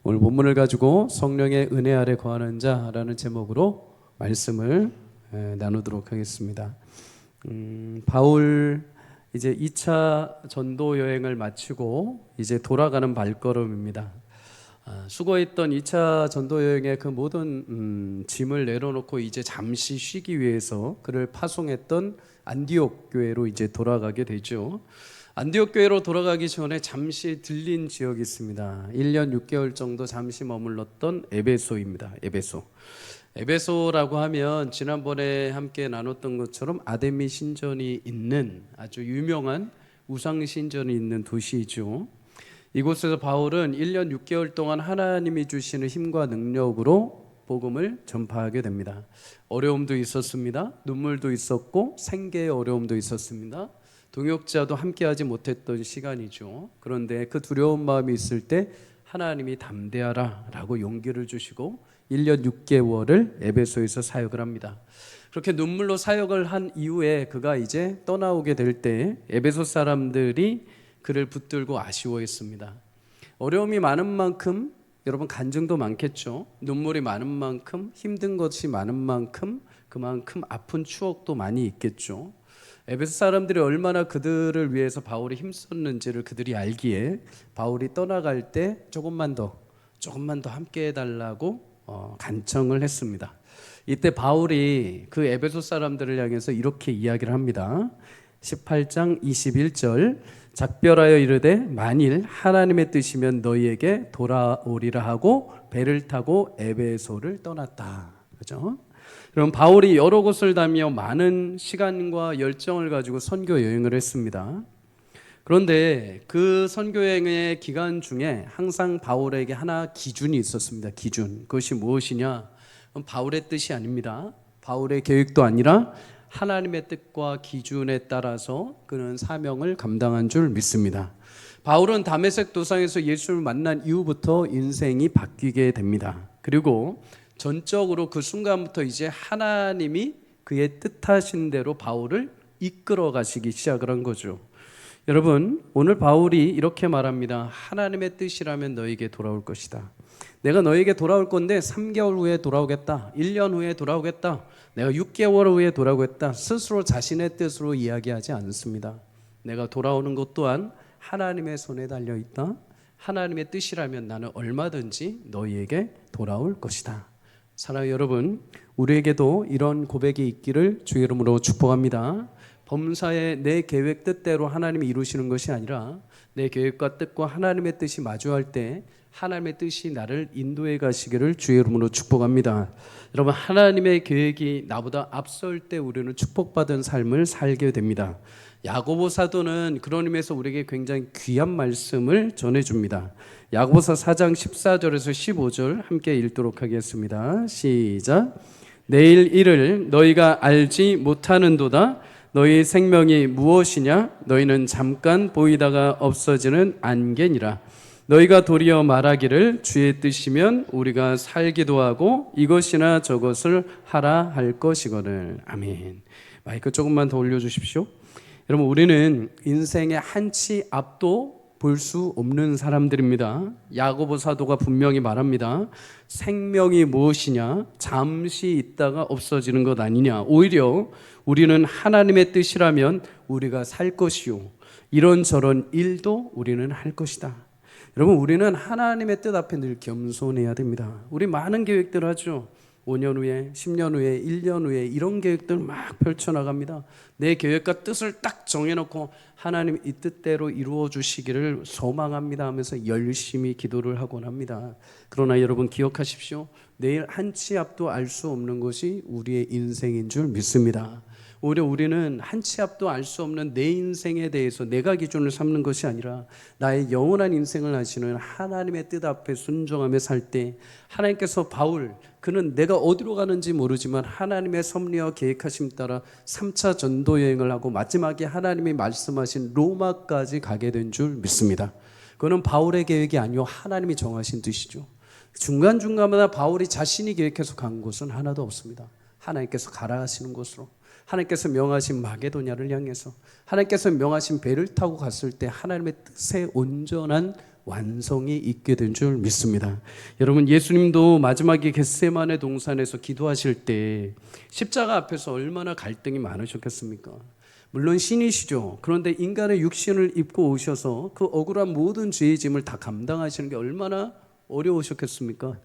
오늘 본문을 가지고 성령의 은혜 아래 거하는 자라는 제목으로 말씀을 나누도록 하겠습니다. 바울 이제 2차 전도 여행을 마치고 이제 돌아가는 발걸음입니다. 수고했던 2차 전도 여행의 그 모든 짐을 내려놓고 이제 잠시 쉬기 위해서 그를 파송했던 안디옥 교회로 이제 돌아가게 되죠. 안디옥 교회로 돌아가기 전에 잠시 들린 지역이 있습니다. 1년 6개월 정도 잠시 머물렀던 에베소입니다. 에베소라고 하면 지난번에 함께 나눴던 것처럼 아데미 신전이 있는 아주 유명한 우상 신전이 있는 도시이죠. 이곳에서 바울은 1년 6개월 동안 하나님이 주시는 힘과 능력으로 복음을 전파하게 됩니다. 어려움도 있었습니다. 눈물도 있었고 생계의 어려움도 있었습니다. 동역자도 함께하지 못했던 시간이죠. 그런데 그 두려운 마음이 있을 때 하나님이 담대하라 라고 용기를 주시고 1년 6개월을 에베소에서 사역을 합니다. 그렇게 눈물로 사역을 한 이후에 그가 이제 떠나오게 될 때 에베소 사람들이 그를 붙들고 아쉬워했습니다. 어려움이 많은 만큼 여러분 간증도 많겠죠. 눈물이 많은 만큼 힘든 것이 많은 만큼 그만큼 아픈 추억도 많이 있겠죠. 에베소 사람들이 얼마나 그들을 위해서 바울이 힘썼는지를 그들이 알기에 바울이 떠나갈 때 조금만 더 함께 해달라고 간청을 했습니다. 이때 바울이 그 에베소 사람들을 향해서 이렇게 이야기를 합니다. 18장 21절 작별하여 이르되 만일 하나님의 뜻이면 너희에게 돌아오리라 하고 배를 타고 에베소를 떠났다. 그죠? 그럼 바울이 여러 곳을 다니며 많은 시간과 열정을 가지고 선교 여행을 했습니다. 그런데 그 선교 여행의 기간 중에 항상 바울에게 하나 기준이 있었습니다. 기준. 그것이 무엇이냐? 바울의 뜻이 아닙니다. 바울의 계획도 아니라 하나님의 뜻과 기준에 따라서 그는 사명을 감당한 줄 믿습니다. 바울은 다메섹 도상에서 예수를 만난 이후부터 인생이 바뀌게 됩니다. 그리고 전적으로 그 순간부터 이제 하나님이 그의 뜻하신 대로 바울을 이끌어 가시기 시작을 한 거죠. 여러분, 오늘 바울이 이렇게 말합니다. 하나님의 뜻이라면 너에게 돌아올 것이다. 내가 너에게 돌아올 건데 3개월 후에 돌아오겠다. 1년 후에 돌아오겠다. 내가 6개월 후에 돌아오겠다. 스스로 자신의 뜻으로 이야기하지 않습니다. 내가 돌아오는 것 또한 하나님의 손에 달려 있다. 하나님의 뜻이라면 나는 얼마든지 너희에게 돌아올 것이다. 사랑하는 여러분, 우리에게도 이런 고백이 있기를 주의 이름으로 축복합니다. 범사에 내 계획 뜻대로 하나님이 이루시는 것이 아니라 내 계획과 뜻과 하나님의 뜻이 마주할 때 하나님의 뜻이 나를 인도해 가시기를 주의 이름으로 축복합니다. 여러분, 하나님의 계획이 나보다 앞설 때 우리는 축복받은 삶을 살게 됩니다. 야고보 사도는 그런 의미에서 우리에게 굉장히 귀한 말씀을 전해줍니다. 야고보서 4장 14절에서 15절 함께 읽도록 하겠습니다. 시작. 내일 일을 너희가 알지 못하는도다. 너희 생명이 무엇이냐? 너희는 잠깐 보이다가 없어지는 안개니라. 너희가 도리어 말하기를 주의 뜻이면 우리가 살기도 하고 이것이나 저것을 하라 할 것이거늘. 아멘. 마이크 조금만 더 올려주십시오. 여러분, 우리는 인생의 한치 앞도 볼 수 없는 사람들입니다. 야고보 사도가 분명히 말합니다. 생명이 무엇이냐? 잠시 있다가 없어지는 것 아니냐? 오히려 우리는 하나님의 뜻이라면 우리가 살 것이요, 이런저런 일도 우리는 할 것이다. 여러분, 우리는 하나님의 뜻 앞에 늘 겸손해야 됩니다. 우리 많은 계획들 하죠. 5년 후에, 10년 후에, 1년 후에 이런 계획들 막 펼쳐나갑니다. 내 계획과 뜻을 딱 정해놓고 하나님 이 뜻대로 이루어 주시기를 소망합니다 하면서 열심히 기도를 하곤 합니다. 그러나 여러분 기억하십시오. 내일 한치 앞도 알 수 없는 것이 우리의 인생인 줄 믿습니다. 오히려 우리는 한치 앞도 알 수 없는 내 인생에 대해서 내가 기준을 삼는 것이 아니라 나의 영원한 인생을 하시는 하나님의 뜻 앞에 순종하며 살 때 하나님께서 바울, 그는 내가 어디로 가는지 모르지만 하나님의 섭리와 계획하심 따라 3차 전도 여행을 하고 마지막에 하나님이 말씀하신 로마까지 가게 된 줄 믿습니다. 그거는 바울의 계획이 아니요 하나님이 정하신 뜻이죠. 중간중간마다 바울이 자신이 계획해서 간 곳은 하나도 없습니다. 하나님께서 가라 하시는 곳으로, 하나님께서 명하신 마게도냐를 향해서 하나님께서 명하신 배를 타고 갔을 때 하나님의 뜻의 온전한 완성이 있게 된 줄 믿습니다. 여러분, 예수님도 마지막에 겟세마네 동산에서 기도하실 때 십자가 앞에서 얼마나 갈등이 많으셨겠습니까? 물론 신이시죠. 그런데 인간의 육신을 입고 오셔서 그 억울한 모든 죄의 짐을 다 감당하시는 게 얼마나 어려우셨겠습니까?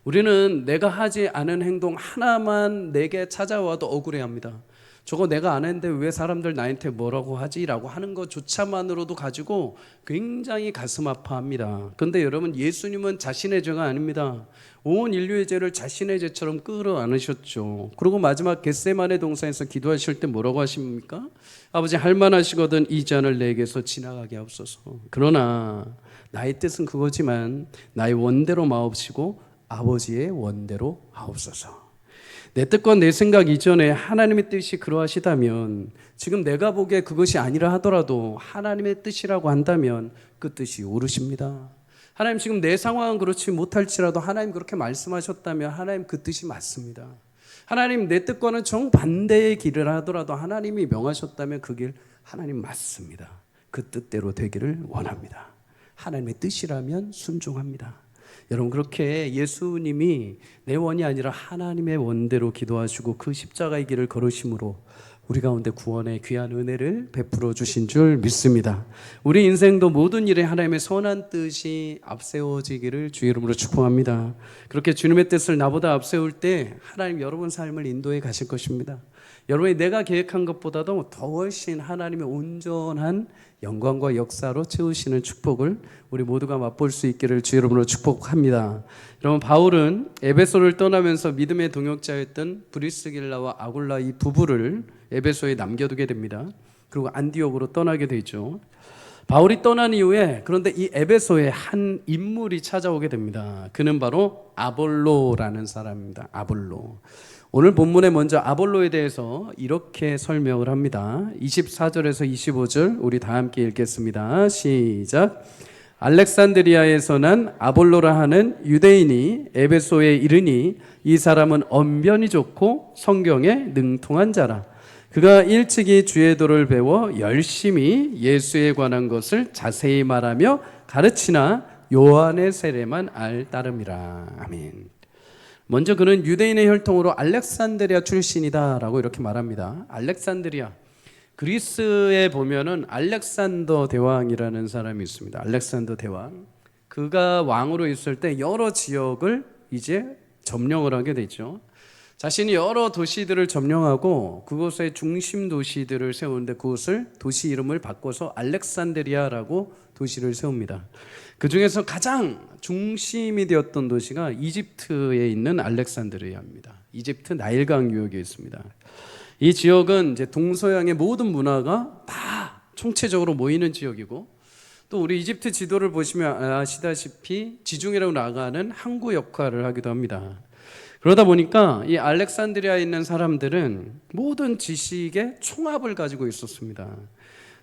우리는 내가 하지 않은 행동 하나만 내게 찾아와도 억울해합니다. 저거 내가 안 했는데 왜 사람들 나한테 뭐라고 하지? 라고 하는 것조차만으로도 가지고 굉장히 가슴 아파합니다. 그런데 여러분, 예수님은 자신의 죄가 아닙니다. 온 인류의 죄를 자신의 죄처럼 끌어안으셨죠. 그리고 마지막 겟세마네 동산에서 기도하실 때 뭐라고 하십니까? 아버지, 할만하시거든 이 잔을 내게서 지나가게 하옵소서. 그러나 나의 뜻은 그거지만 나의 원대로 마옵시고 아버지의 원대로 하옵소서. 내 뜻과 내 생각 이전에 하나님의 뜻이 그러하시다면, 지금 내가 보기에 그것이 아니라 하더라도 하나님의 뜻이라고 한다면 그 뜻이 옳으십니다. 하나님, 지금 내 상황은 그렇지 못할지라도 하나님 그렇게 말씀하셨다면 하나님 그 뜻이 맞습니다. 하나님, 내 뜻과는 정반대의 길을 하더라도 하나님이 명하셨다면 그 길 하나님 맞습니다. 그 뜻대로 되기를 원합니다. 하나님의 뜻이라면 순종합니다. 여러분, 그렇게 예수님이 내 원이 아니라 하나님의 원대로 기도하시고 그 십자가의 길을 걸으심으로 우리 가운데 구원의 귀한 은혜를 베풀어 주신 줄 믿습니다. 우리 인생도 모든 일에 하나님의 선한 뜻이 앞세워지기를 주의 이름으로 축복합니다. 그렇게 주님의 뜻을 나보다 앞세울 때 하나님 여러분 삶을 인도해 가실 것입니다. 여러분이 내가 계획한 것보다도 더 훨씬 하나님의 온전한 영광과 역사로 채우시는 축복을 우리 모두가 맛볼 수 있기를 주의 이름으로 축복합니다. 여러분, 바울은 에베소를 떠나면서 믿음의 동역자였던 브리스길라와 아굴라 이 부부를 에베소에 남겨두게 됩니다. 그리고 안디옥으로 떠나게 되죠. 바울이 떠난 이후에 그런데 이 에베소에 한 인물이 찾아오게 됩니다. 그는 바로 아볼로라는 사람입니다. 아볼로. 오늘 본문에 먼저 아볼로에 대해서 이렇게 설명을 합니다. 24절에서 25절 우리 다 함께 읽겠습니다. 시작. 알렉산드리아에서 난 아볼로라 하는 유대인이 에베소에 이르니 이 사람은 언변이 좋고 성경에 능통한 자라. 그가 일찍이 주의 도를 배워 열심히 예수에 관한 것을 자세히 말하며 가르치나 요한의 세례만 알 따름이라. 아멘. 먼저 그는 유대인의 혈통으로 알렉산드리아 출신이다라고 이렇게 말합니다. 알렉산드리아, 그리스에 보면은 알렉산더 대왕이라는 사람이 있습니다. 알렉산더 대왕. 그가 왕으로 있을 때 여러 지역을 이제 점령을 하게 되죠. 자신이 여러 도시들을 점령하고 그곳의 중심 도시들을 세우는데 그곳을 도시 이름을 바꿔서 알렉산드리아라고 도시를 세웁니다. 그 중에서 가장 중심이 되었던 도시가 이집트에 있는 알렉산드리아입니다. 이집트 나일강 유역에 있습니다. 이 지역은 이제 동서양의 모든 문화가 다 총체적으로 모이는 지역이고, 또 우리 이집트 지도를 보시면 아시다시피 지중해로 나가는 항구 역할을 하기도 합니다. 그러다 보니까 이 알렉산드리아에 있는 사람들은 모든 지식의 총합을 가지고 있었습니다.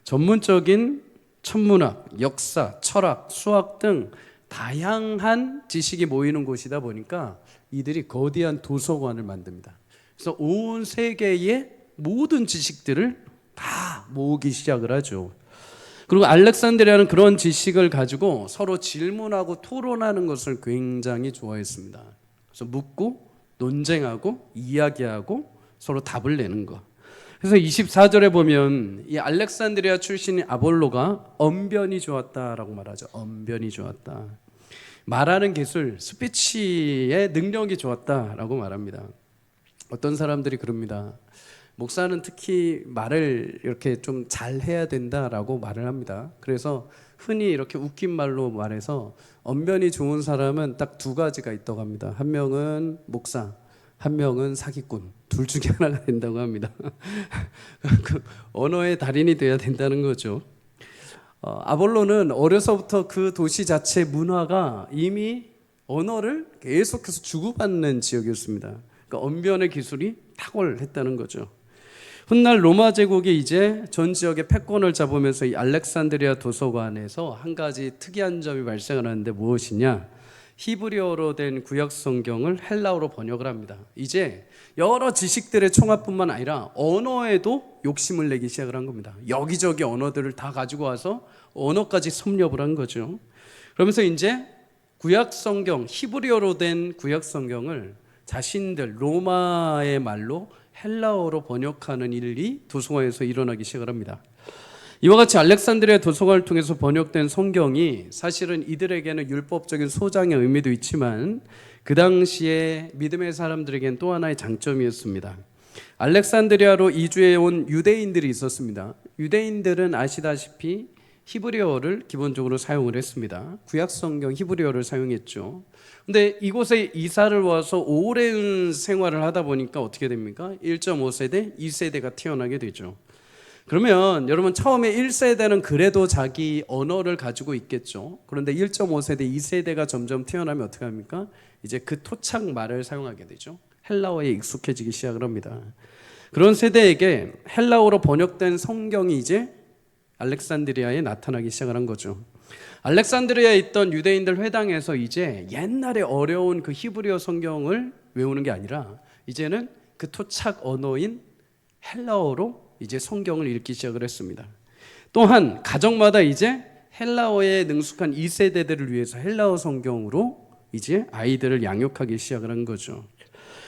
전문적인 천문학, 역사, 철학, 수학 등 다양한 지식이 모이는 곳이다 보니까 이들이 거대한 도서관을 만듭니다. 그래서 온 세계의 모든 지식들을 다 모으기 시작을 하죠. 그리고 알렉산드리아는 그런 지식을 가지고 서로 질문하고 토론하는 것을 굉장히 좋아했습니다. 그래서 묻고 논쟁하고 이야기하고 서로 답을 내는 것. 그래서 24절에 보면 이 알렉산드리아 출신인 아볼로가 언변이 좋았다라고 말하죠. 언변이 좋았다. 말하는 기술, 스피치의 능력이 좋았다라고 말합니다. 어떤 사람들이 그럽니다. 목사는 특히 말을 이렇게 좀 잘해야 된다라고 말을 합니다. 그래서 흔히 이렇게 웃긴 말로 말해서 언변이 좋은 사람은 딱 두 가지가 있다고 합니다. 한 명은 목사, 한 명은 사기꾼. 둘 중에 하나가 된다고 합니다. 그 언어의 달인이 돼야 된다는 거죠. 아볼로는 어려서부터 그 도시 자체 문화가 이미 언어를 계속해서 주고받는 지역이었습니다. 그러니까 언변의 기술이 탁월했다는 거죠. 훗날 로마 제국이 이제 전 지역의 패권을 잡으면서 이 알렉산드리아 도서관에서 한 가지 특이한 점이 발생을 하는데 무엇이냐? 히브리어로 된 구약 성경을 헬라어로 번역을 합니다. 이제 여러 지식들의 총합뿐만 아니라 언어에도 욕심을 내기 시작을 한 겁니다. 여기저기 언어들을 다 가지고 와서 언어까지 섭렵을 한 거죠. 그러면서 이제 구약 성경, 히브리어로 된 구약 성경을 자신들 로마의 말로 헬라어로 번역하는 일이 도서관에서 일어나기 시작을 합니다. 이와 같이 알렉산드리아 도서관을 통해서 번역된 성경이 사실은 이들에게는 율법적인 소장의 의미도 있지만 그 당시에 믿음의 사람들에겐 또 하나의 장점이었습니다. 알렉산드리아로 이주해 온 유대인들이 있었습니다. 유대인들은 아시다시피 히브리어를 기본적으로 사용을 했습니다. 구약 성경 히브리어를 사용했죠. 근데 이곳에 이사를 와서 오랜 생활을 하다 보니까 어떻게 됩니까? 1.5세대, 2세대가 태어나게 되죠. 그러면 여러분 처음에 1세대는 그래도 자기 언어를 가지고 있겠죠. 그런데 1.5세대, 2세대가 점점 태어나면 어떻게 합니까? 이제 그 토착 말을 사용하게 되죠. 헬라어에 익숙해지기 시작을 합니다. 그런 세대에게 헬라어로 번역된 성경이 이제 알렉산드리아에 나타나기 시작을 한 거죠. 알렉산드리아에 있던 유대인들 회당에서 이제 옛날에 어려운 그 히브리어 성경을 외우는 게 아니라 이제는 그 토착 언어인 헬라어로 이제 성경을 읽기 시작을 했습니다. 또한 가정마다 이제 헬라어에 능숙한 2세대들을 위해서 헬라어 성경으로 이제 아이들을 양육하기 시작을 한 거죠.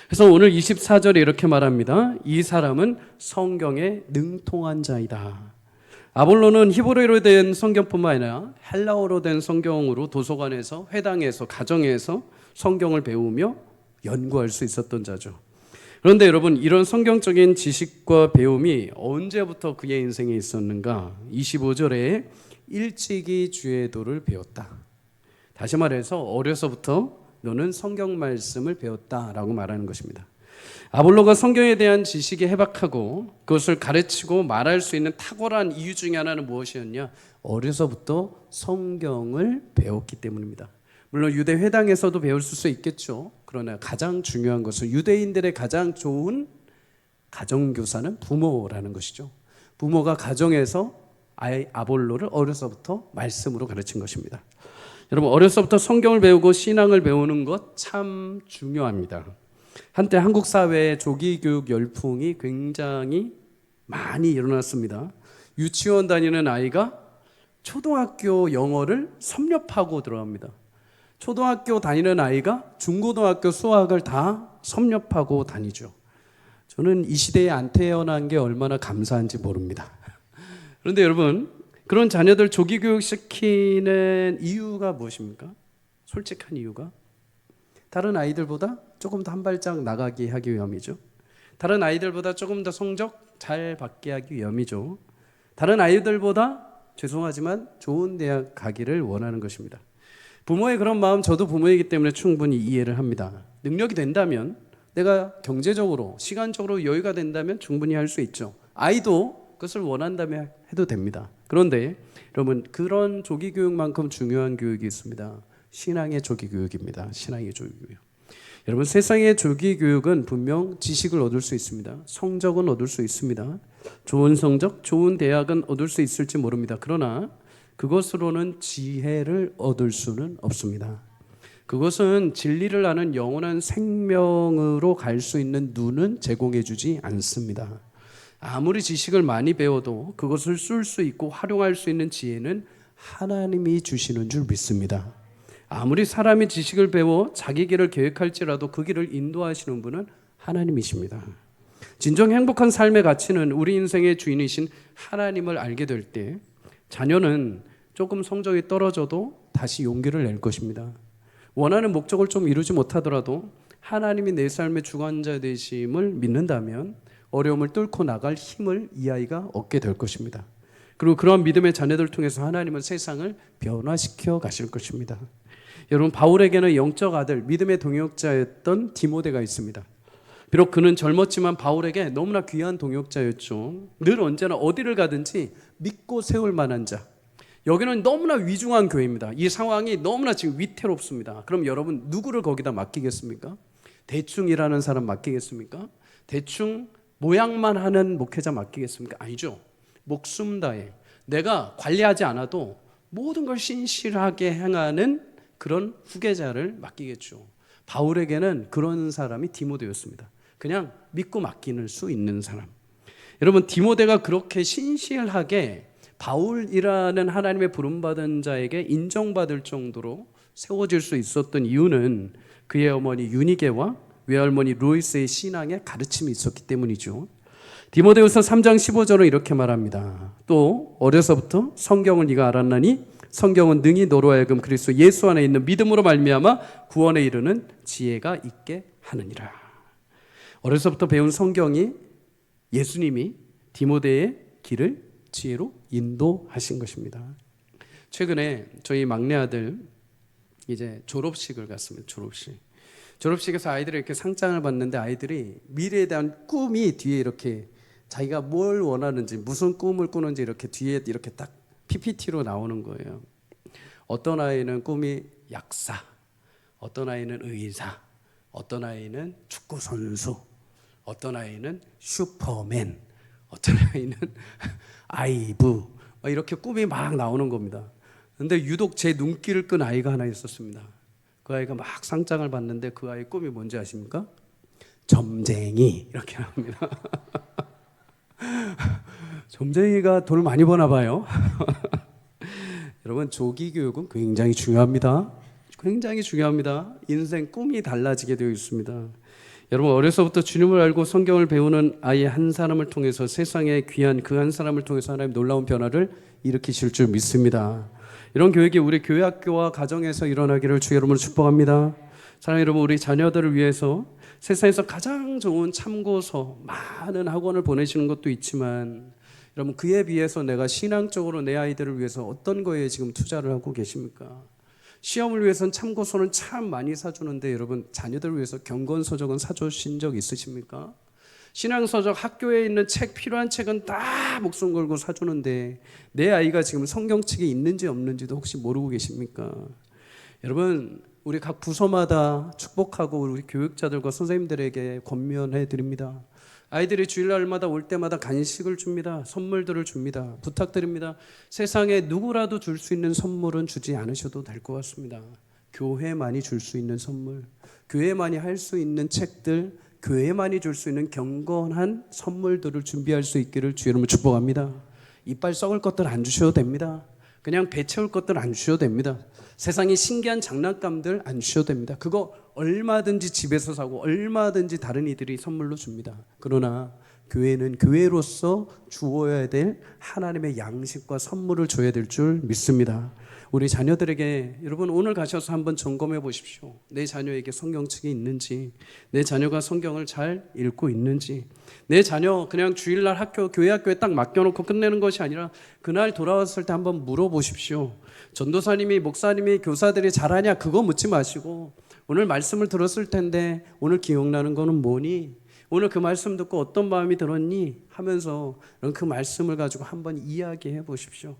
그래서 오늘 24절에 이렇게 말합니다. 이 사람은 성경에 능통한 자이다. 아볼로는 히브리어로 된 성경뿐만 아니라 헬라어로 된 성경으로 도서관에서, 회당에서, 가정에서 성경을 배우며 연구할 수 있었던 자죠. 그런데 여러분, 이런 성경적인 지식과 배움이 언제부터 그의 인생에 있었는가? 25절에 일찍이 주의 도를 배웠다. 다시 말해서 어려서부터 너는 성경 말씀을 배웠다라고 말하는 것입니다. 아볼로가 성경에 대한 지식이 해박하고 그것을 가르치고 말할 수 있는 탁월한 이유 중에 하나는 무엇이었냐? 어려서부터 성경을 배웠기 때문입니다. 물론 유대 회당에서도 배울 수 있겠죠. 그러나 가장 중요한 것은 유대인들의 가장 좋은 가정교사는 부모라는 것이죠. 부모가 가정에서 아볼로를 어려서부터 말씀으로 가르친 것입니다. 여러분, 어려서부터 성경을 배우고 신앙을 배우는 것 참 중요합니다. 한때 한국 사회의 조기 교육 열풍이 굉장히 많이 일어났습니다. 유치원 다니는 아이가 초등학교 영어를 섭렵하고 들어갑니다. 초등학교 다니는 아이가 중고등학교 수학을 다 섭렵하고 다니죠. 저는 이 시대에 안 태어난 게 얼마나 감사한지 모릅니다. 그런데 여러분, 그런 자녀들 조기 교육시키는 이유가 무엇입니까? 솔직한 이유가 다른 아이들보다 조금 더 한 발짝 나가게 하기 위함이죠. 다른 아이들보다 조금 더 성적 잘 받게 하기 위함이죠. 다른 아이들보다 죄송하지만 좋은 대학 가기를 원하는 것입니다. 부모의 그런 마음 저도 부모이기 때문에 충분히 이해를 합니다. 능력이 된다면, 내가 경제적으로 시간적으로 여유가 된다면 충분히 할 수 있죠. 아이도 그것을 원한다면 해도 됩니다. 그런데 여러분, 그런 조기 교육만큼 중요한 교육이 있습니다. 신앙의 조기 교육입니다. 신앙의 조기 교육. 여러분, 세상의 조기 교육은 분명 지식을 얻을 수 있습니다. 성적은 얻을 수 있습니다. 좋은 성적, 좋은 대학은 얻을 수 있을지 모릅니다. 그러나 그것으로는 지혜를 얻을 수는 없습니다. 그것은 진리를 아는 영원한 생명으로 갈 수 있는 눈은 제공해 주지 않습니다. 아무리 지식을 많이 배워도 그것을 쓸 수 있고 활용할 수 있는 지혜는 하나님이 주시는 줄 믿습니다. 아무리 사람이 지식을 배워 자기 길을 계획할지라도 그 길을 인도하시는 분은 하나님이십니다. 진정 행복한 삶의 가치는 우리 인생의 주인이신 하나님을 알게 될 때 자녀는 조금 성적이 떨어져도 다시 용기를 낼 것입니다. 원하는 목적을 좀 이루지 못하더라도 하나님이 내 삶의 주관자 되심을 믿는다면 어려움을 뚫고 나갈 힘을 이 아이가 얻게 될 것입니다. 그리고 그러한 믿음의 자녀들 통해서 하나님은 세상을 변화시켜 가실 것입니다. 여러분, 바울에게는 영적 아들, 믿음의 동역자였던 디모데가 있습니다. 비록 그는 젊었지만 바울에게 너무나 귀한 동역자였죠. 늘 언제나 어디를 가든지 믿고 세울 만한 자. 여기는 너무나 위중한 교회입니다. 이 상황이 너무나 지금 위태롭습니다. 그럼 여러분, 누구를 거기다 맡기겠습니까? 대충 일하는 사람 맡기겠습니까? 대충 모양만 하는 목회자 맡기겠습니까? 아니죠. 목숨 다해 내가 관리하지 않아도 모든 걸 신실하게 행하는 그런 후계자를 맡기겠죠. 바울에게는 그런 사람이 디모데였습니다. 그냥 믿고 맡길 수 있는 사람. 여러분, 디모데가 그렇게 신실하게 바울이라는 하나님의 부름받은 자에게 인정받을 정도로 세워질 수 있었던 이유는 그의 어머니 유니게와 외할머니 로이스의 신앙의 가르침이 있었기 때문이죠. 디모데후서 3장 15절은 이렇게 말합니다. 또 어려서부터 성경을 네가 알았나니 성경은 능히 너로 하여금 그리스도 예수 안에 있는 믿음으로 말미암아 구원에 이르는 지혜가 있게 하느니라. 어려서부터 배운 성경이 예수님이 디모데의 길을 지혜로 인도하신 것입니다. 최근에 저희 막내 아들 이제 졸업식을 갔습니다. 졸업식에서 아이들이 이렇게 상장을 받는데 아이들이 미래에 대한 꿈이 뒤에 이렇게 자기가 뭘 원하는지 무슨 꿈을 꾸는지 이렇게 뒤에 이렇게 딱 PPT로 나오는 거예요. 어떤 아이는 꿈이 약사, 어떤 아이는 의사, 어떤 아이는 축구 선수, 어떤 아이는 슈퍼맨, 어떤 아이는 아이브, 이렇게 꿈이 막 나오는 겁니다. 근데 유독 제 눈길을 끈 아이가 하나 있었습니다. 그 아이가 막 상장을 받는데 그 아이 꿈이 뭔지 아십니까? 점쟁이, 이렇게 나옵니다. 점쟁이가 돈을 많이 버나 봐요. 여러분, 조기 교육은 굉장히 중요합니다. 굉장히 중요합니다. 인생 꿈이 달라지게 되어 있습니다. 여러분, 어려서부터 주님을 알고 성경을 배우는 아이 한 사람을 통해서 세상에 귀한 그 한 사람을 통해서 하나님 놀라운 변화를 일으키실 줄 믿습니다. 이런 교육이 우리 교회 학교와 가정에서 일어나기를 주 여러분을 축복합니다. 사랑하는 여러분, 우리 자녀들을 위해서 세상에서 가장 좋은 참고서 많은 학원을 보내시는 것도 있지만 여러분, 그에 비해서 내가 신앙적으로 내 아이들을 위해서 어떤 거에 지금 투자를 하고 계십니까? 시험을 위해서는 참고서는 참 많이 사주는데 여러분, 자녀들을 위해서 경건서적은 사주신 적 있으십니까? 신앙서적, 학교에 있는 책, 필요한 책은 다 목숨 걸고 사주는데 내 아이가 지금 성경책이 있는지 없는지도 혹시 모르고 계십니까? 여러분, 우리 각 부서마다 축복하고 우리 교육자들과 선생님들에게 권면해 드립니다. 아이들이 주일날마다 올 때마다 간식을 줍니다. 선물들을 줍니다. 부탁드립니다. 세상에 누구라도 줄 수 있는 선물은 주지 않으셔도 될 것 같습니다. 교회만이 줄 수 있는 선물, 교회만이 할 수 있는 책들, 교회만이 줄 수 있는 경건한 선물들을 준비할 수 있기를 주 여러분 축복합니다. 이빨 썩을 것들 안 주셔도 됩니다. 그냥 배 채울 것들 안 주셔도 됩니다. 세상에 신기한 장난감들 안 주셔도 됩니다. 그거 얼마든지 집에서 사고 얼마든지 다른 이들이 선물로 줍니다. 그러나 교회는 교회로서 주어야 될 하나님의 양식과 선물을 줘야 될 줄 믿습니다. 우리 자녀들에게 여러분 오늘 가셔서 한번 점검해 보십시오. 내 자녀에게 성경책이 있는지, 내 자녀가 성경을 잘 읽고 있는지, 내 자녀 그냥 주일날 학교, 교회 학교에 딱 맡겨놓고 끝내는 것이 아니라 그날 돌아왔을 때 한번 물어보십시오. 전도사님이, 목사님이, 교사들이 잘하냐 그거 묻지 마시고 오늘 말씀을 들었을 텐데 오늘 기억나는 거는 뭐니? 오늘 그 말씀 듣고 어떤 마음이 들었니? 하면서 그 말씀을 가지고 한번 이야기해 보십시오.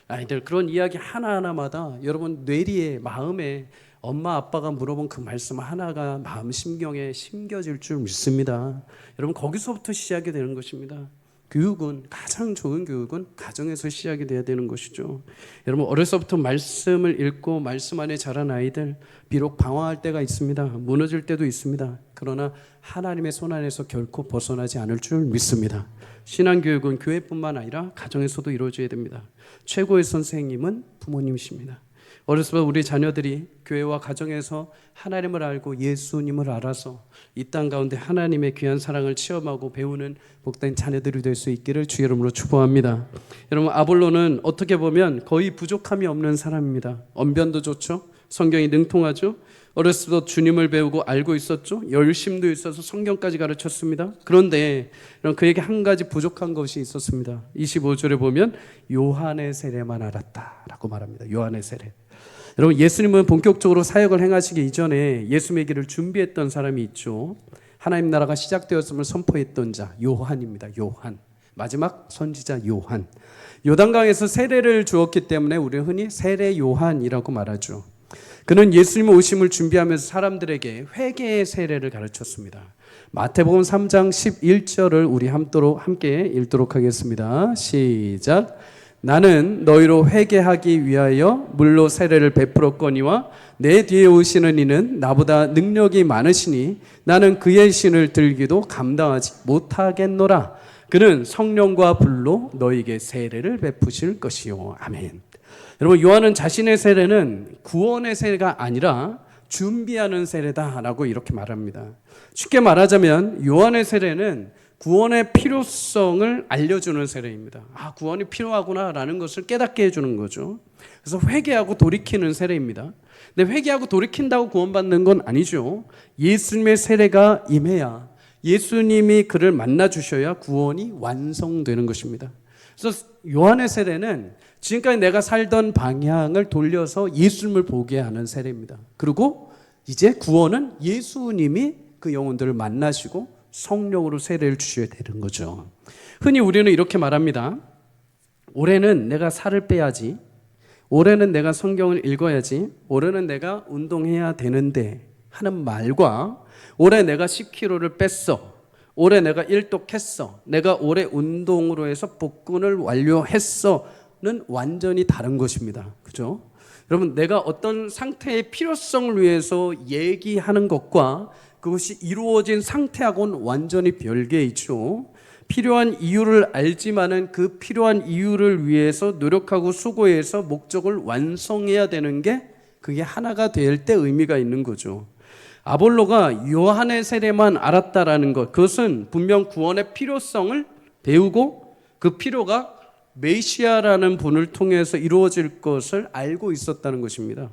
아이들 그런 이야기 하나하나마다 여러분 뇌리에, 마음에 엄마 아빠가 물어본 그 말씀 하나가 마음 심경에 심겨질 줄 믿습니다. 여러분 거기서부터 시작이 되는 것입니다. 교육은, 가장 좋은 교육은 가정에서 시작이 돼야 되는 것이죠. 여러분 어려서부터 말씀을 읽고 말씀 안에 자란 아이들 비록 방황할 때가 있습니다. 무너질 때도 있습니다. 그러나 하나님의 손 안에서 결코 벗어나지 않을 줄 믿습니다. 신앙교육은 교회뿐만 아니라 가정에서도 이루어져야 됩니다. 최고의 선생님은 부모님이십니다. 어려서부터 우리 자녀들이 교회와 가정에서 하나님을 알고 예수님을 알아서 이 땅 가운데 하나님의 귀한 사랑을 체험하고 배우는 복된 자녀들이 될 수 있기를 주 이름으로 축복합니다. 여러분 아볼로는 어떻게 보면 거의 부족함이 없는 사람입니다. 언변도 좋죠. 성경이 능통하죠. 어렸을 때 주님을 배우고 알고 있었죠. 열심도 있어서 성경까지 가르쳤습니다. 그런데 그에게 한 가지 부족한 것이 있었습니다. 25절에 보면 요한의 세례만 알았다라고 말합니다. 요한의 세례. 여러분 예수님은 본격적으로 사역을 행하시기 이전에 예수님의 길을 준비했던 사람이 있죠. 하나님 나라가 시작되었음을 선포했던 자 요한입니다. 요한. 마지막 선지자 요한. 요단강에서 세례를 주었기 때문에 우리는 흔히 세례 요한이라고 말하죠. 그는 예수님 오심을 준비하면서 사람들에게 회개의 세례를 가르쳤습니다. 마태복음 3장 11절을 우리 함께 읽도록 하겠습니다. 시작. 나는 너희로 회개하기 위하여 물로 세례를 베풀었거니와 내 뒤에 오시는 이는 나보다 능력이 많으시니 나는 그의 신을 들기도 감당하지 못하겠노라. 그는 성령과 불로 너희에게 세례를 베푸실 것이요. 아멘. 여러분, 요한은 자신의 세례는 구원의 세례가 아니라 준비하는 세례다라고 이렇게 말합니다. 쉽게 말하자면 요한의 세례는 구원의 필요성을 알려주는 세례입니다. 아, 구원이 필요하구나라는 것을 깨닫게 해주는 거죠. 그래서 회개하고 돌이키는 세례입니다. 근데 회개하고 돌이킨다고 구원받는 건 아니죠. 예수님의 세례가 임해야, 예수님이 그를 만나 주셔야 구원이 완성되는 것입니다. 그래서 요한의 세례는 지금까지 내가 살던 방향을 돌려서 예수님을 보게 하는 세례입니다. 그리고 이제 구원은 예수님이 그 영혼들을 만나시고 성령으로 세례를 주셔야 되는 거죠. 흔히 우리는 이렇게 말합니다. 올해는 내가 살을 빼야지, 올해는 내가 성경을 읽어야지, 올해는 내가 운동해야 되는데 하는 말과 올해 내가 10kg를 뺐어, 올해 내가 일독했어, 내가 올해 운동으로 해서 복근을 완료했어는 완전히 다른 것입니다. 그죠? 여러분, 내가 어떤 상태의 필요성을 위해서 얘기하는 것과 그것이 이루어진 상태하고는 완전히 별개이죠. 필요한 이유를 알지만은 그 필요한 이유를 위해서 노력하고 수고해서 목적을 완성해야 되는 게 그게 하나가 될 때 의미가 있는 거죠. 아볼로가 요한의 세례만 알았다라는 것, 그것은 분명 구원의 필요성을 배우고 그 필요가 메시아라는 분을 통해서 이루어질 것을 알고 있었다는 것입니다.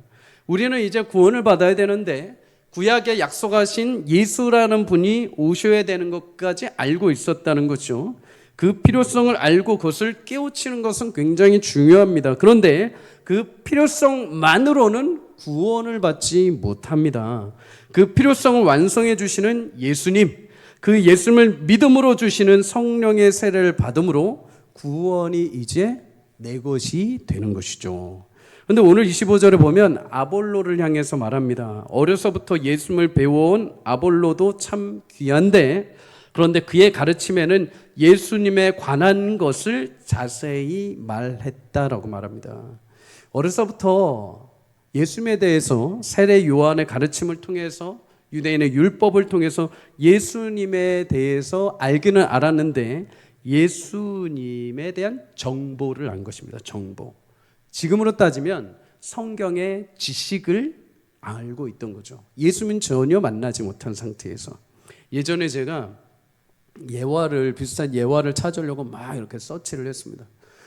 우리는 이제 구원을 받아야 되는데 구약에 약속하신 예수라는 분이 오셔야 되는 것까지 알고 있었다는 거죠. 그 필요성을 알고 그것을 깨우치는 것은 굉장히 중요합니다. 그런데 그 필요성만으로는 구원을 받지 못합니다. 그 필요성을 완성해 주시는 예수님, 그 예수님을 믿음으로 주시는 성령의 세례를 받음으로 구원이 이제 내 것이 되는 것이죠. 그런데 오늘 25절에 보면 아볼로를 향해서 말합니다. 어려서부터 예수님을 배워온 아볼로도 참 귀한데, 그런데 그의 가르침에는 예수님에 관한 것을 자세히 말했다라고 말합니다. 어려서부터 예수님에 대해서 세례 요한의 가르침을 통해서, 유대인의 율법을 통해서 예수님에 대해서 알기는 알았는데 예수님에 대한 정보를 안 것입니다. 정보. 지금으로 따지면 성경의 지식을 알고 있던 거죠. 예수님은 전혀 만나지 못한 상태에서. 예전에 제가 비슷한 예화를 찾으려고 막 이렇게 서치를 했습니다.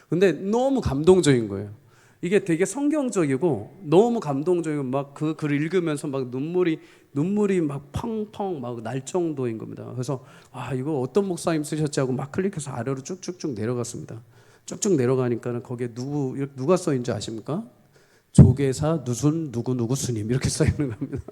근데 너무 감동적인 거예요. 이게 되게 성경적이고 너무 감동적이고 막 그 글을 읽으면서 막 눈물이 막 펑펑 막 날 정도인 겁니다. 그래서 이거 어떤 목사님 쓰셨지 하고 막 클릭해서 아래로 쭉쭉쭉 내려갔습니다. 쭉쭉 내려가니까 거기에 누가 써 있는지 아십니까? 조계사 누순 누구 스님 이렇게 써 있는 겁니다.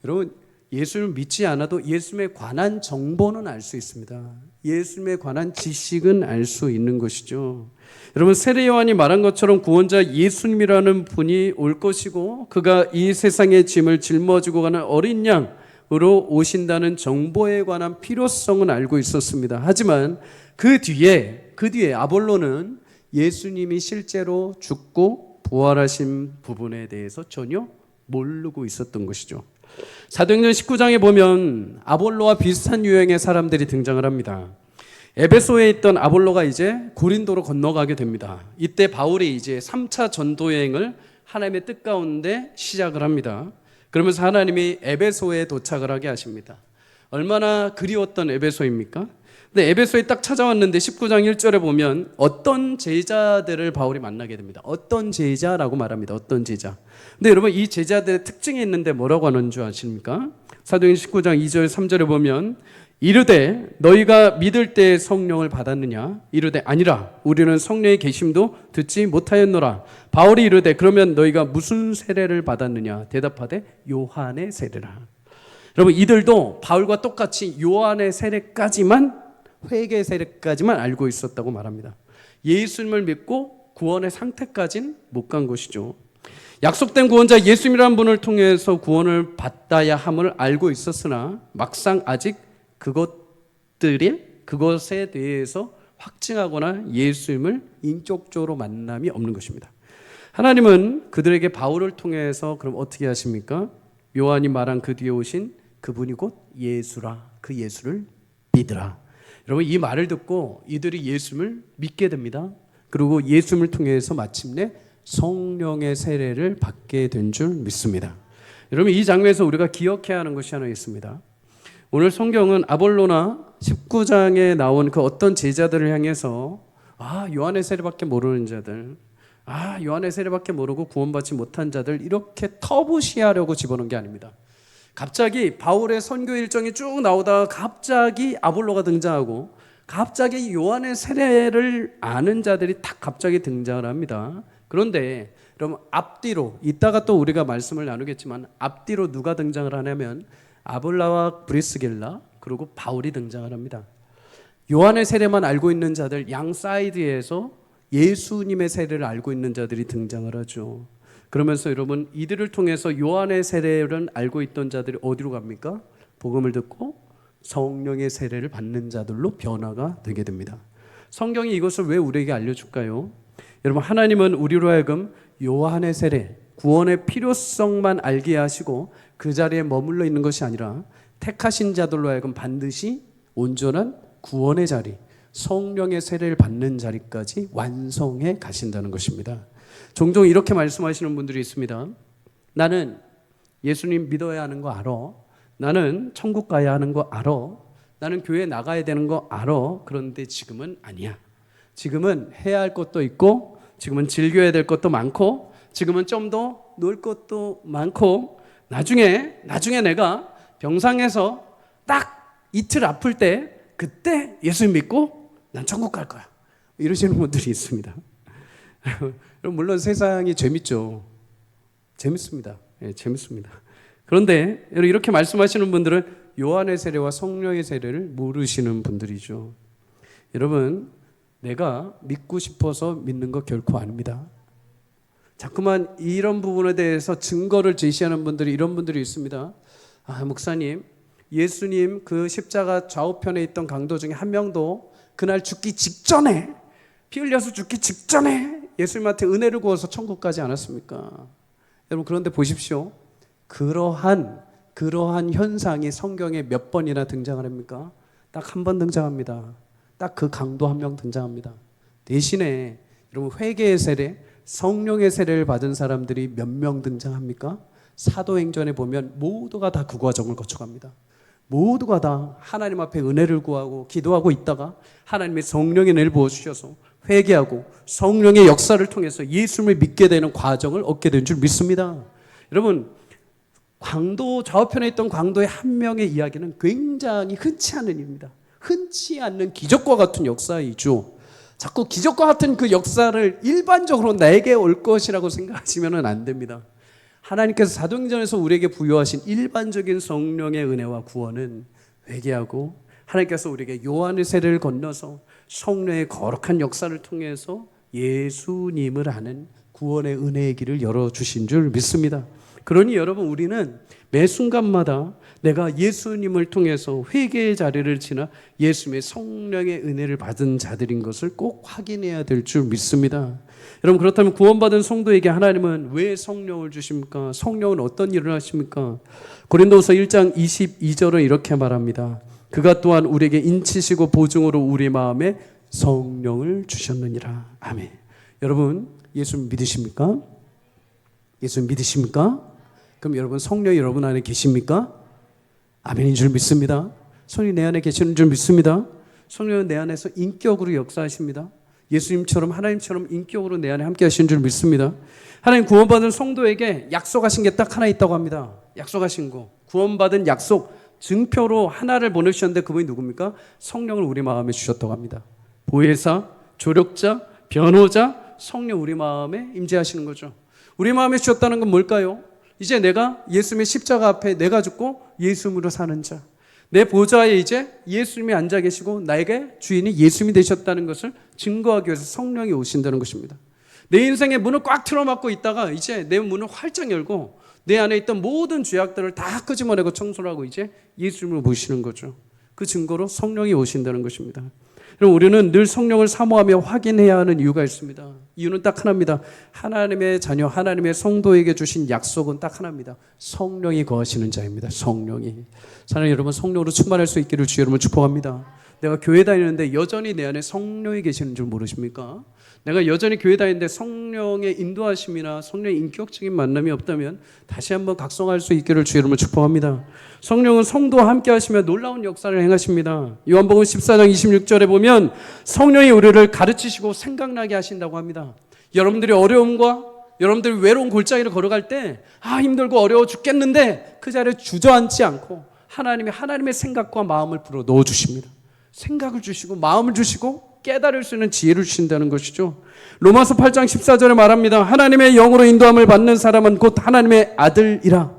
여러분, 예수를 믿지 않아도 예수님에 관한 정보는 알 수 있습니다. 예수님에 관한 지식은 알 수 있는 것이죠. 여러분, 세례 요한이 말한 것처럼 구원자 예수님이라는 분이 올 것이고 그가 이 세상의 짐을 짊어지고 가는 어린 양으로 오신다는 정보에 관한 필요성은 알고 있었습니다. 하지만 그 뒤에 아볼로는 예수님이 실제로 죽고 부활하신 부분에 대해서 전혀 모르고 있었던 것이죠. 사도행전 19장에 보면 아볼로와 비슷한 유형의 사람들이 등장을 합니다. 에베소에 있던 아볼로가 이제 고린도로 건너가게 됩니다. 이때 바울이 이제 3차 전도 여행을 하나님의 뜻 가운데 시작을 합니다. 그러면서 하나님이 에베소에 도착을 하게 하십니다. 얼마나 그리웠던 에베소입니까? 근데 에베소에 딱 찾아왔는데 19장 1절에 보면 어떤 제자들을 바울이 만나게 됩니다. 어떤 제자라고 말합니다. 어떤 제자. 근데 여러분, 이 제자들의 특징이 있는데 뭐라고 하는 줄 아십니까? 사도행전 19장 2절 3절에 보면 이르되 너희가 믿을 때 성령을 받았느냐? 이르되 아니라 우리는 성령의 계심도 듣지 못하였노라. 바울이 이르되 그러면 너희가 무슨 세례를 받았느냐? 대답하되 요한의 세례라. 여러분, 이들도 바울과 똑같이 요한의 세례까지만, 회개 세례까지만 알고 있었다고 말합니다. 예수님을 믿고 구원의 상태까지는 못 간 것이죠. 약속된 구원자 예수님이라는 분을 통해서 구원을 받아야 함을 알고 있었으나 막상 아직 그것에 대해서 확증하거나 예수님을 인격적으로 만남이 없는 것입니다. 하나님은 그들에게 바울을 통해서 그럼 어떻게 하십니까? 요한이 말한 그 뒤에 오신 그분이 곧 예수라. 그 예수를 믿으라. 여러분, 이 말을 듣고 이들이 예수님을 믿게 됩니다. 그리고 예수님을 통해서 마침내 성령의 세례를 받게 된 줄 믿습니다. 여러분, 이 장면에서 우리가 기억해야 하는 것이 하나 있습니다. 오늘 성경은 아볼로나 19장에 나온 그 어떤 제자들을 향해서 요한의 세례밖에 모르는 자들, 요한의 세례밖에 모르고 구원받지 못한 자들, 이렇게 터부시하려고 집어넣은 게 아닙니다. 갑자기 바울의 선교 일정이 쭉 나오다가 갑자기 아볼로가 등장하고 갑자기 요한의 세례를 아는 자들이 딱 갑자기 등장을 합니다. 그런데 여러분, 앞뒤로 이따가 또 우리가 말씀을 나누겠지만 앞뒤로 누가 등장을 하냐면 아볼라와 브리스길라 그리고 바울이 등장을 합니다. 요한의 세례만 알고 있는 자들, 양 사이드에서 예수님의 세례를 알고 있는 자들이 등장을 하죠. 그러면서 여러분, 이들을 통해서 요한의 세례를 알고 있던 자들이 어디로 갑니까? 복음을 듣고 성령의 세례를 받는 자들로 변화가 되게 됩니다. 성경이 이것을 왜 우리에게 알려줄까요? 여러분, 하나님은 우리로 하여금 요한의 세례, 구원의 필요성만 알게 하시고 그 자리에 머물러 있는 것이 아니라 택하신 자들로 하여금 반드시 온전한 구원의 자리, 성령의 세례를 받는 자리까지 완성해 가신다는 것입니다. 종종 이렇게 말씀하시는 분들이 있습니다. 나는 예수님 믿어야 하는 거 알아. 나는 천국 가야 하는 거 알아. 나는 교회 나가야 되는 거 알아. 그런데 지금은 아니야. 지금은 해야 할 것도 있고, 지금은 즐겨야 될 것도 많고, 지금은 좀 더 놀 것도 많고, 나중에 내가 병상에서 딱 이틀 아플 때 그때 예수 믿고 난 천국 갈 거야. 이러시는 분들이 있습니다. 물론 세상이 재밌죠. 재밌습니다. 재밌습니다. 그런데 이렇게 말씀하시는 분들은 요한의 세례와 성령의 세례를 모르시는 분들이죠. 여러분, 내가 믿고 싶어서 믿는 거 결코 아닙니다. 자꾸만 이런 부분에 대해서 증거를 제시하는 분들이, 이런 분들이 있습니다. 목사님, 예수님 그 십자가 좌우편에 있던 강도 중에 한 명도 그날 죽기 직전에, 피 흘려서 죽기 직전에 예수님한테 은혜를 구워서 천국 가지 않았습니까? 여러분, 그런데 보십시오. 그러한 현상이 성경에 몇 번이나 등장을 합니까? 딱 한 번 등장합니다. 딱 그 강도 한 명 등장합니다. 대신에 여러분, 회개의 세례, 성령의 세례를 받은 사람들이 몇 명 등장합니까? 사도행전에 보면 모두가 다 그 과정을 거쳐갑니다. 모두가 다 하나님 앞에 은혜를 구하고 기도하고 있다가 하나님의 성령의 은혜를 부어주셔서 회개하고 성령의 역사를 통해서 예수님을 믿게 되는 과정을 얻게 된 줄 믿습니다. 여러분, 광도, 좌우편에 있던 광도의 한 명의 이야기는 굉장히 흔치 않은 일입니다. 흔치 않는 기적과 같은 역사이죠. 자꾸 기적과 같은 그 역사를 일반적으로 내게 올 것이라고 생각하시면 안 됩니다. 하나님께서 사도행전에서 우리에게 부여하신 일반적인 성령의 은혜와 구원은 회개하고, 하나님께서 우리에게 요한의 세례를 건너서 성령의 거룩한 역사를 통해서 예수님을 아는 구원의 은혜의 길을 열어주신 줄 믿습니다. 그러니 여러분, 우리는 매 순간마다 내가 예수님을 통해서 회개의 자리를 지나 예수님의 성령의 은혜를 받은 자들인 것을 꼭 확인해야 될 줄 믿습니다. 여러분, 그렇다면 구원받은 성도에게 하나님은 왜 성령을 주십니까? 성령은 어떤 일을 하십니까? 고린도후서 1장 22절은 이렇게 말합니다. 그가 또한 우리에게 인치시고 보증으로 우리 마음에 성령을 주셨느니라. 아멘. 여러분, 예수 믿으십니까? 예수 믿으십니까? 그럼 여러분, 성령이 여러분 안에 계십니까? 아멘인 줄 믿습니다. 성령이 내 안에 계시는 줄 믿습니다. 성령은 내 안에서 인격으로 역사하십니다. 예수님처럼, 하나님처럼 인격으로 내 안에 함께 하시는 줄 믿습니다. 하나님 구원받은 성도에게 약속하신 게 딱 하나 있다고 합니다. 약속하신 거, 구원받은 약속 증표로 하나를 보내주셨는데 그분이 누굽니까? 성령을 우리 마음에 주셨다고 합니다. 보혜사, 조력자, 변호자, 성령 우리 마음에 임재하시는 거죠. 우리 마음에 주셨다는 건 뭘까요? 이제 내가 예수님의 십자가 앞에 내가 죽고 예수님으로 사는 자, 내 보좌에 이제 예수님이 앉아 계시고 나에게 주인이 예수님이 되셨다는 것을 증거하기 위해서 성령이 오신다는 것입니다. 내 인생의 문을 꽉 틀어막고 있다가 이제 내 문을 활짝 열고 내 안에 있던 모든 죄악들을 다 끄집어내고 청소를 하고 이제 예수님을 모시는 거죠. 그 증거로 성령이 오신다는 것입니다. 그럼 우리는 늘 성령을 사모하며 확인해야 하는 이유가 있습니다. 이유는 딱 하나입니다. 하나님의 자녀, 하나님의 성도에게 주신 약속은 딱 하나입니다. 성령이 거하시는 자입니다. 성령이. 사랑하는 여러분, 성령으로 충만할 수 있기를 주의 이름으로 축복합니다. 내가 교회 다니는데 여전히 내 안에 성령이 계시는 줄 모르십니까? 내가 여전히 교회 다니는데 성령의 인도하심이나 성령의 인격적인 만남이 없다면 다시 한번 각성할 수 있기를 주의 이름으로 축복합니다. 성령은 성도와 함께 하시며 놀라운 역사를 행하십니다. 요한복음 14장 26절에 보면 성령이 우리를 가르치시고 생각나게 하신다고 합니다. 여러분들이 어려움과 여러분들이 외로운 골짜기를 걸어갈 때 힘들고 어려워 죽겠는데 그 자리에 주저앉지 않고 하나님의 생각과 마음을 불어 넣어주십니다. 생각을 주시고 마음을 주시고 깨달을 수 있는 지혜를 주신다는 것이죠. 로마서 8장 14절에 말합니다. 하나님의 영으로 인도함을 받는 사람은 곧 하나님의 아들이라.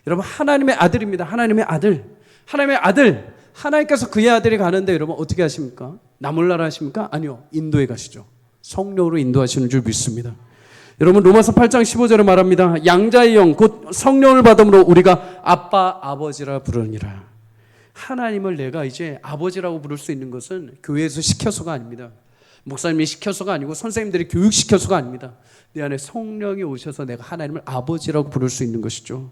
여러분, 하나님의 아들입니다. 하나님의 아들. 하나님의 아들. 하나님께서 그의 아들이 가는데 여러분 어떻게 하십니까? 나 몰라라 하십니까? 아니요. 인도에 가시죠. 성령으로 인도하시는 줄 믿습니다. 여러분, 로마서 8장 15절에 말합니다. 양자의 영 곧 성령을 받음으로 우리가 아빠 아버지라 부르니라. 하나님을 내가 이제 아버지라고 부를 수 있는 것은 교회에서 시켜서가 아닙니다. 목사님이 시켜서가 아니고 선생님들이 교육시켜서가 아닙니다. 내 안에 성령이 오셔서 내가 하나님을 아버지라고 부를 수 있는 것이죠.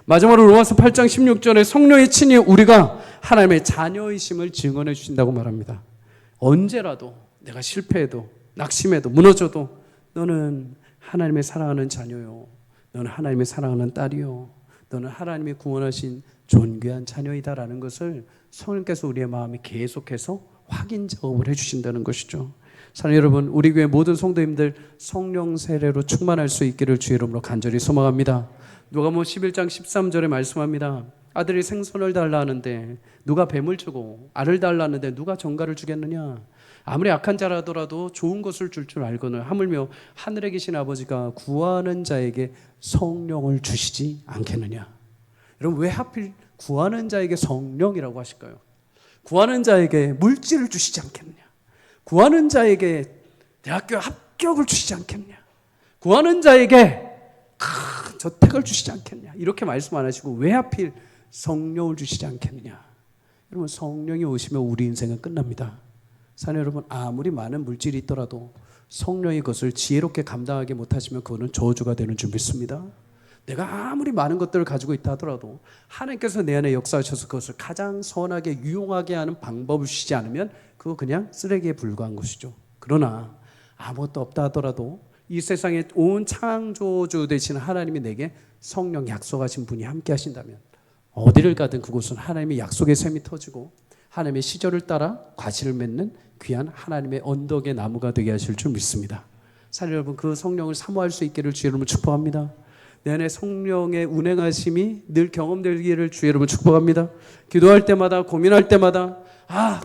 마지막으로 로마서 8장 16절에 성령이 친히 우리가 하나님의 자녀이심을 증언해 주신다고 말합니다. 언제라도 내가 실패해도 낙심해도 무너져도 너는 하나님의 사랑하는 자녀요. 너는 하나님의 사랑하는 딸이요. 너는 하나님이 구원하신 존귀한 자녀이다라는 것을 성령께서 우리의 마음에 계속해서 확인 작업을 해주신다는 것이죠. 사랑하는 여러분, 우리 교회 모든 성도님들 성령 세례로 충만할 수 있기를 주의 이름으로 간절히 소망합니다. 누가복음 11장 13절에 말씀합니다. 아들이 생선을 달라 하는데 누가 뱀을 주고 알을 달라 하는데 누가 정갈을 주겠느냐. 아무리 악한 자라더라도 좋은 것을 줄 알거늘 하물며 하늘에 계신 아버지가 구하는 자에게 성령을 주시지 않겠느냐. 여러분, 왜 하필 구하는 자에게 성령이라고 하실까요? 구하는 자에게 물질을 주시지 않겠느냐. 구하는 자에게 대학교 합격을 주시지 않겠느냐. 구하는 자에게 큰 저택을 주시지 않겠느냐. 이렇게 말씀 안 하시고 왜 하필 성령을 주시지 않겠느냐. 여러분, 성령이 오시면 우리 인생은 끝납니다. 사랑하는 여러분, 아무리 많은 물질이 있더라도 성령이 그것을 지혜롭게 감당하지 못하시면 그거는 저주가 되는 줄 믿습니다. 내가 아무리 많은 것들을 가지고 있다 하더라도 하나님께서 내 안에 역사하셔서 그것을 가장 선하게 유용하게 하는 방법을 주시지 않으면 그거 그냥 쓰레기에 불과한 것이죠. 그러나 아무것도 없다 하더라도 이 세상에 온 창조주 되시는 하나님이 내게 성령 약속하신 분이 함께 하신다면 어디를 가든 그곳은 하나님의 약속의 샘이 터지고 하나님의 시절을 따라 과실을 맺는 귀한 하나님의 언덕의 나무가 되게 하실 줄 믿습니다. 사랑하는 여러분, 그 성령을 사모할 수 있기를 주의 이름으로 축복합니다. 내 안에 성령의 운행하심이 늘 경험되기를 주의 이름으로 축복합니다. 기도할 때마다 고민할 때마다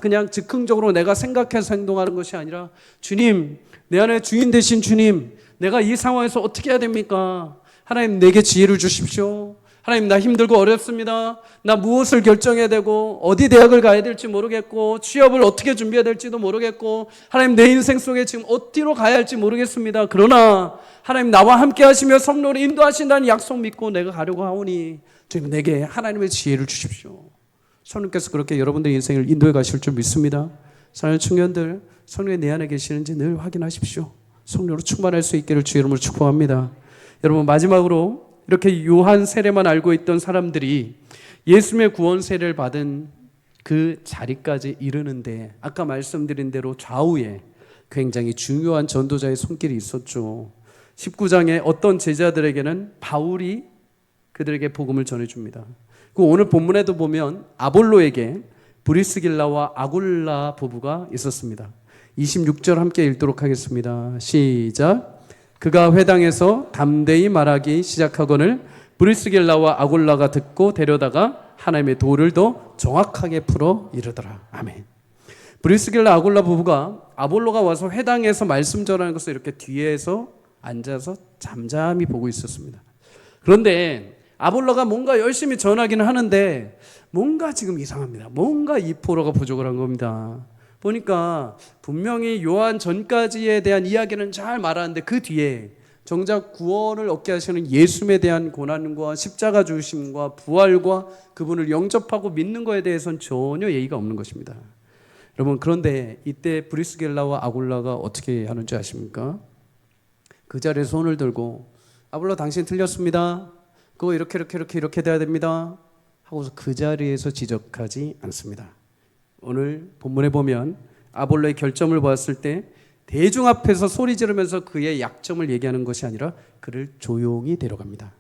그냥 즉흥적으로 내가 생각해서 행동하는 것이 아니라 주님, 내 안에 주인 되신 주님, 내가 이 상황에서 어떻게 해야 됩니까? 하나님, 내게 지혜를 주십시오. 하나님, 나 힘들고 어렵습니다. 나 무엇을 결정해야 되고 어디 대학을 가야 될지 모르겠고 취업을 어떻게 준비해야 될지도 모르겠고 하나님, 내 인생 속에 지금 어디로 가야 할지 모르겠습니다. 그러나 하나님, 나와 함께 하시며 성령으로 인도하신다는 약속 믿고 내가 가려고 하오니 주님, 내게 하나님의 지혜를 주십시오. 성령께서 그렇게 여러분들의 인생을 인도해 가실 줄 믿습니다. 사랑하는 청년들, 성령이 내 안에 계시는지 늘 확인하십시오. 성령으로 충만할 수 있기를 주의 이름으로 축복합니다. 여러분, 마지막으로 이렇게 요한 세례만 알고 있던 사람들이 예수님의 구원 세례를 받은 그 자리까지 이르는데 아까 말씀드린 대로 좌우에 굉장히 중요한 전도자의 손길이 있었죠. 19장에 어떤 제자들에게는 바울이 그들에게 복음을 전해줍니다. 그 오늘 본문에도 보면 아볼로에게 브리스길라와 아굴라 부부가 있었습니다. 26절 함께 읽도록 하겠습니다. 시작. 그가 회당에서 담대히 말하기 시작하거늘 브리스길라와 아굴라가 듣고 데려다가 하나님의 도를 더 정확하게 풀어 이르더라. 아멘. 브리스길라 아굴라 부부가 아볼로가 와서 회당에서 말씀 전하는 것을 이렇게 뒤에서 앉아서 잠잠히 보고 있었습니다. 그런데 아볼로가 뭔가 열심히 전하기는 하는데 뭔가 지금 이상합니다. 뭔가 이포로가 부족을 한 겁니다. 보니까 분명히 요한 전까지에 대한 이야기는 잘 말하는데 그 뒤에 정작 구원을 얻게 하시는 예수님에 대한 고난과 십자가 주심과 부활과 그분을 영접하고 믿는 것에 대해서는 전혀 예의가 없는 것입니다. 여러분, 그런데 이때 브리스길라와 아굴라가 어떻게 하는지 아십니까? 그 자리에 손을 들고 아굴라 당신 틀렸습니다. 그거 이렇게 돼야 됩니다. 하고서 그 자리에서 지적하지 않습니다. 오늘 본문에 보면 아볼로의 결점을 보았을 때 대중 앞에서 소리 지르면서 그의 약점을 얘기하는 것이 아니라 그를 조용히 데려갑니다.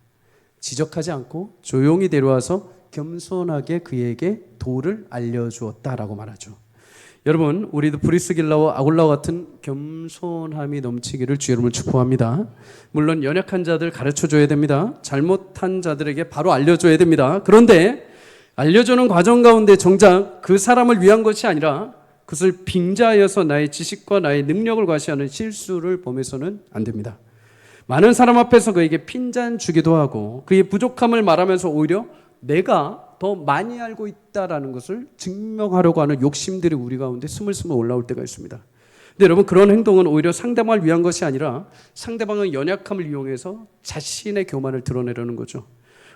지적하지 않고 조용히 데려와서 겸손하게 그에게 도를 알려주었다라고 말하죠. 여러분, 우리도 브리스길라와 아굴라와 같은 겸손함이 넘치기를 주 여러분을 축복합니다. 물론 연약한 자들 가르쳐줘야 됩니다. 잘못한 자들에게 바로 알려줘야 됩니다. 그런데 알려주는 과정 가운데 정작 그 사람을 위한 것이 아니라 그것을 빙자하여서 나의 지식과 나의 능력을 과시하는 실수를 범해서는 안 됩니다. 많은 사람 앞에서 그에게 핀잔 주기도 하고 그의 부족함을 말하면서 오히려 내가 더 많이 알고 있다라는 것을 증명하려고 하는 욕심들이 우리 가운데 스물스물 올라올 때가 있습니다. 근데 여러분, 그런 행동은 오히려 상대방을 위한 것이 아니라 상대방의 연약함을 이용해서 자신의 교만을 드러내려는 거죠.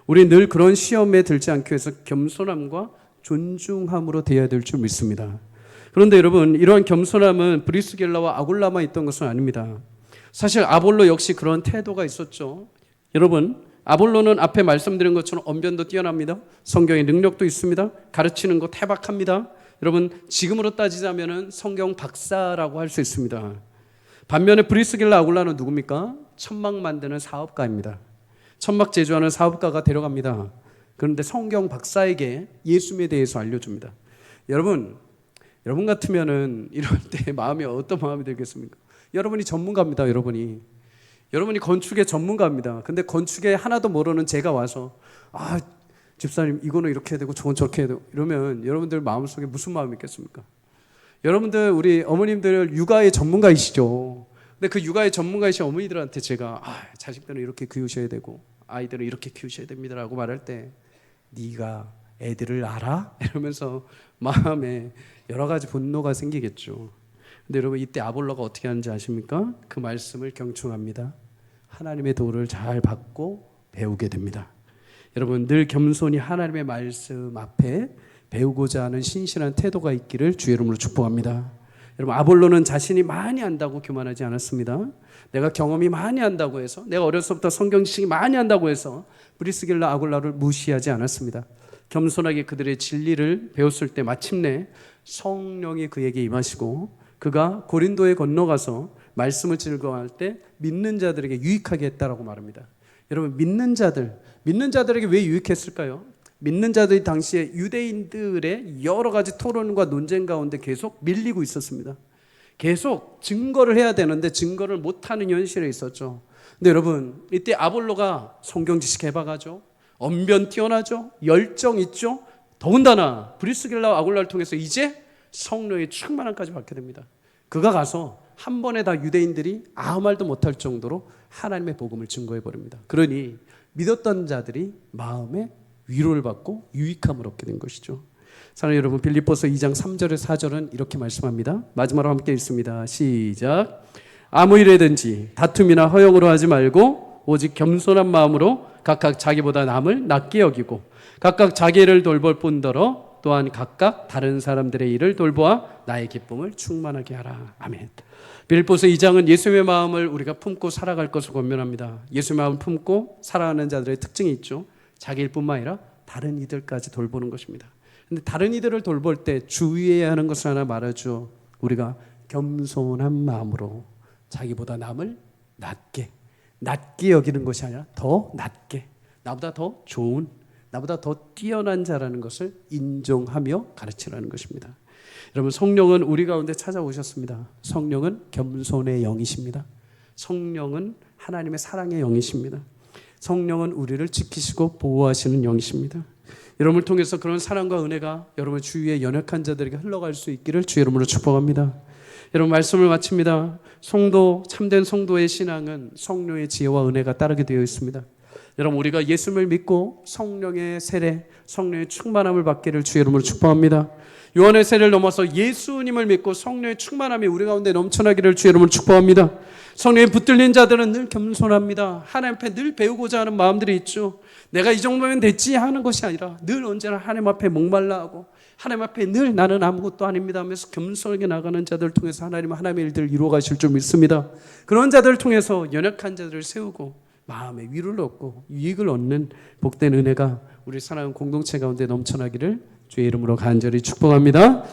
우리 늘 그런 시험에 들지 않기 위해서 겸손함과 존중함으로 대해야 될 줄 믿습니다. 그런데 여러분, 이러한 겸손함은 브리스길라와 아굴라만 있던 것은 아닙니다. 사실 아볼로 역시 그런 태도가 있었죠. 여러분, 아볼로는 앞에 말씀드린 것처럼 언변도 뛰어납니다. 성경의 능력도 있습니다. 가르치는 거 태박합니다. 여러분, 지금으로 따지자면 성경 박사라고 할 수 있습니다. 반면에 브리스길라 아굴라는 누굽니까? 천막 만드는 사업가입니다. 천막 제조하는 사업가가 데려갑니다. 그런데 성경 박사에게 예수님에 대해서 알려줍니다. 여러분 같으면은 이럴 때 마음이 어떤 마음이 들겠습니까? 여러분이 전문가입니다. 여러분이 건축의 전문가입니다. 근데 건축에 하나도 모르는 제가 와서 집사님 이거는 이렇게 해야 되고 저건 저렇게 해야 되고 이러면 여러분들 마음속에 무슨 마음이 있겠습니까? 여러분들, 우리 어머님들 육아의 전문가이시죠. 근데 그 육아의 전문가이신 어머니들한테 제가 자식들은 이렇게 키우셔야 되고 아이들은 이렇게 키우셔야 됩니다라고 말할 때 네가 애들을 알아? 이러면서 마음에 여러 가지 분노가 생기겠죠. 근데 여러분, 이때 아볼로가 어떻게 하는지 아십니까? 그 말씀을 경청합니다. 하나님의 도를 잘 받고 배우게 됩니다. 여러분, 늘 겸손히 하나님의 말씀 앞에 배우고자 하는 신실한 태도가 있기를 주의 이름으로 축복합니다. 여러분, 아볼로는 자신이 많이 안다고 교만하지 않았습니다. 내가 경험이 많이 한다고 해서, 내가 어려서부터 성경 지식이 많이 한다고 해서 브리스길라 아굴라를 무시하지 않았습니다. 겸손하게 그들의 진리를 배웠을 때 마침내 성령이 그에게 임하시고 그가 고린도에 건너가서 말씀을 즐거워할 때 믿는 자들에게 유익하게 했다라고 말합니다. 여러분, 믿는 자들에게 왜 유익했을까요? 믿는 자들이 당시에 유대인들의 여러 가지 토론과 논쟁 가운데 계속 밀리고 있었습니다. 계속 증거를 해야 되는데 증거를 못하는 현실에 있었죠. 근데 여러분, 이때 아볼로가 성경 지식 개박하죠. 언변 뛰어나죠. 열정 있죠. 더군다나 브리스길라와 아굴라를 통해서 이제 성령의 충만함까지 받게 됩니다. 그가 가서 한 번에 다 유대인들이 아무 말도 못할 정도로 하나님의 복음을 증거해 버립니다. 그러니 믿었던 자들이 마음에 위로를 받고 유익함을 얻게 된 것이죠. 사랑하는 여러분, 빌립보서 2장 3절에 4절은 이렇게 말씀합니다. 마지막으로 함께 읽습니다. 시작. 아무 일에든지 다툼이나 허영으로 하지 말고 오직 겸손한 마음으로 각각 자기보다 남을 낫게 여기고 각각 자기 일을 돌볼 뿐더러 또한 각각 다른 사람들의 일을 돌보아 나의 기쁨을 충만하게 하라. 아멘. 빌립보서 2장은 예수님의 마음을 우리가 품고 살아갈 것을 권면합니다. 예수님의 마음을 품고 살아가는 자들의 특징이 있죠. 자기 일뿐만 아니라 다른 이들까지 돌보는 것입니다. 근데 다른 이들을 돌볼 때 주의해야 하는 것을 하나 말하죠. 우리가 겸손한 마음으로 자기보다 남을 낮게 여기는 것이 아니라 더 낮게, 나보다 더 좋은, 나보다 더 뛰어난 자라는 것을 인정하며 가르치라는 것입니다. 여러분, 성령은 우리 가운데 찾아오셨습니다. 성령은 겸손의 영이십니다. 성령은 하나님의 사랑의 영이십니다. 성령은 우리를 지키시고 보호하시는 영이십니다. 여러분을 통해서 그런 사랑과 은혜가 여러분 주위의 연약한 자들에게 흘러갈 수 있기를 주의 이름으로 축복합니다. 여러분, 말씀을 마칩니다. 참된 성도의 신앙은 성령의 지혜와 은혜가 따르게 되어 있습니다. 여러분, 우리가 예수님을 믿고 성령의 세례, 성령의 충만함을 받기를 주의 이름으로 축복합니다. 요한의 세례를 넘어서 예수님을 믿고 성령의 충만함이 우리 가운데 넘쳐나기를 주의 이름으로 축복합니다. 성령에 붙들린 자들은 늘 겸손합니다. 하나님 앞에 늘 배우고자 하는 마음들이 있죠. 내가 이 정도면 됐지 하는 것이 아니라 늘 언제나 하나님 앞에 목말라 하고 하나님 앞에 늘 나는 아무것도 아닙니다 하면서 겸손하게 나가는 자들 통해서 하나님은 하나님의 일들을 이루어 가실 줄 믿습니다. 그런 자들을 통해서 연약한 자들을 세우고 마음의 위로를 얻고 유익을 얻는 복된 은혜가 우리 사랑하는 공동체 가운데 넘쳐나기를 주의 이름으로 간절히 축복합니다.